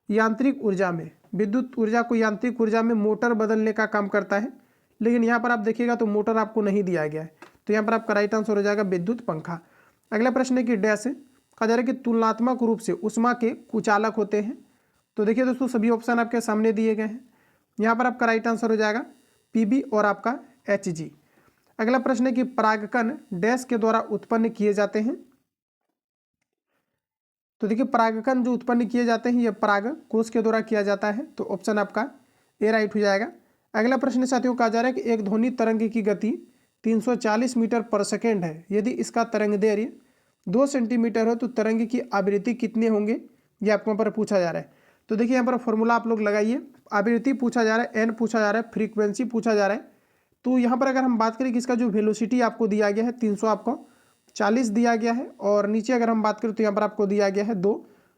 यांत्रिक ऊर्जा में, विद्युत ऊर्जा को यांत्रिक ऊर्जा में मोटर बदलने का काम करता है, लेकिन यहाँ पर आप देखिएगा तो मोटर आपको नहीं दिया गया है, तो यहाँ पर आपका राइट आंसर हो जाएगा विद्युत पंखा। अगला प्रश्न है कि डैश कहा जा रहा है कि तुलनात्मक रूप से उष्मा के कुचालक होते हैं। तो देखिए दोस्तों सभी ऑप्शन आपके सामने दिए गए हैं, यहाँ पर आपका राइट आंसर हो जाएगा PB और आपका HG। अगला प्रश्न है कि परागकण डैश के द्वारा उत्पन्न किए जाते हैं। तो देखिए परागकण जो उत्पन्न किए जाते हैं ये पराग कोश के द्वारा किया जाता है, तो ऑप्शन आपका ए राइट हो जाएगा। अगला प्रश्न साथियों कहा जा रहा है कि एक ध्वनि तरंग की गति 340 मीटर पर सेकेंड है, यदि इसका तरंग दैर्घ्य 2 सेंटीमीटर हो तो तरंग की आवृत्ति कितने होंगे, ये आपको पर पूछा जा रहा है। तो देखिए यहाँ पर फॉर्मूला आप लोग लगाइए, आवृत्ति पूछा जा रहा है, एन पूछा जा रहा है, फ्रीक्वेंसी पूछा जा रहा है। तो यहाँ पर अगर हम बात करें कि इसका जो वेलोसिटी आपको दिया गया है 300 आपको 40 दिया गया है, और नीचे अगर हम बात करें तो यहाँ पर आपको दिया गया है 2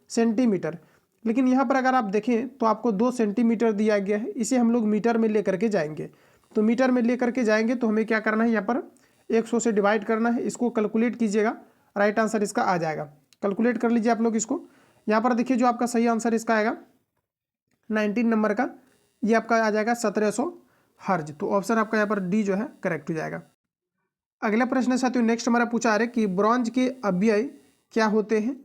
सेंटीमीटर। लेकिन यहाँ पर अगर आप देखें तो आपको 2 सेंटीमीटर दिया गया है, इसे हम लोग मीटर में लेकर के जाएंगे। तो मीटर में लेकर के जाएंगे तो हमें क्या करना है, यहाँ पर 100 से डिवाइड करना है, इसको कैलकुलेट कीजिएगा, राइट आंसर इसका आ जाएगा। कैलकुलेट कर लीजिए आप लोग इसको। यहाँ पर देखिए जो आपका सही आंसर इसका आएगा 19 नंबर का, ये आपका आ जाएगा 1700 हर्ज। तो ऑप्शन आपका यहाँ पर डी जो है करेक्ट हो जाएगा। अगला प्रश्न है साथियों, नेक्स्ट हमारा पूछा आ रहा है कि ब्रॉन्ज के अव्यय क्या होते हैं।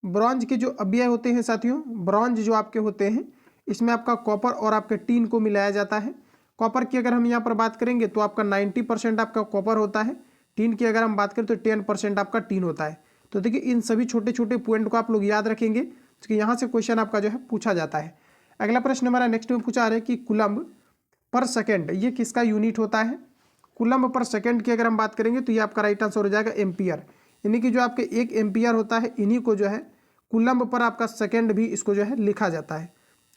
ब्रॉन्ज के जो अव्यय होते हैं साथियों, ब्रॉन्ज जो आपके होते हैं इसमें आपका कॉपर और आपके टीन को मिलाया जाता है। कॉपर की अगर हम यहाँ पर बात करेंगे तो आपका 90% आपका कॉपर होता है, टीन की अगर हम बात करें तो 10% आपका टीन होता है। तो देखिए इन सभी छोटे छोटे पॉइंट को आप लोग याद रखेंगे, क्योंकि यहाँ से क्वेश्चन आपका जो है पूछा जाता है। अगला प्रश्न हमारा नेक्स्ट में पूछा आ रहा है कि कूलम्ब पर सेकेंड ये किसका यूनिट होता है। कूलम्ब पर सेकेंड की अगर हम बात करेंगे तो ये आपका राइट आंसर हो जाएगा एम्पियर, यानी कि जो आपके 1 एम्पियर होता है इन्हीं को जो है कूलम्ब पर आपका सेकेंड भी इसको जो है लिखा जाता है।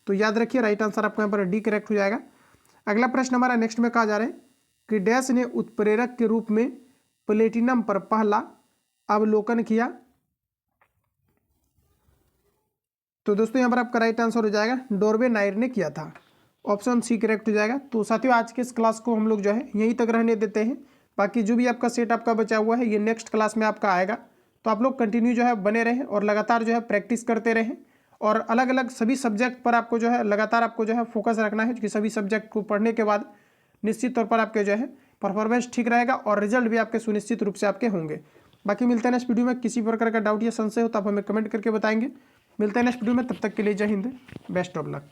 तो याद रखिए राइट आंसर आपका यहाँ पर डी करेक्ट हो जाएगा। अगला प्रश्न हमारा नेक्स्ट में कहा जा रहा है कि डैश ने उत्प्रेरक के रूप में प्लेटिनम पर पहला अवलोकन किया। तो दोस्तों यहाँ पर आपका राइट आंसर हो जाएगा डॉर्वे नायर ने किया था, ऑप्शन सी करेक्ट हो जाएगा। तो साथियों आज के इस क्लास को हम लोग जो है यहीं तक रहने देते हैं, बाकी जो भी आपका सेट आपका बचा हुआ है ये नेक्स्ट क्लास में आपका आएगा। तो आप लोग कंटिन्यू जो है बने रहें और लगातार जो है प्रैक्टिस करते रहें, और अलग अलग सभी सब्जेक्ट पर आपको जो है लगातार आपको जो है फोकस रखना है, क्योंकि सभी सब्जेक्ट को पढ़ने के बाद निश्चित तौर पर आपके जो है परफॉर्मेंस ठीक रहेगा और रिजल्ट भी आपके सुनिश्चित रूप से आपके होंगे। बाकी मिलते हैं नेक्स्ट वीडियो में, किसी प्रकार का डाउट या संशय हो तो आप हमें कमेंट करके बताएंगे। मिलते हैं नेक्स्ट वीडियो में, तब तक के लिए जय हिंद, बेस्ट ऑफ लक।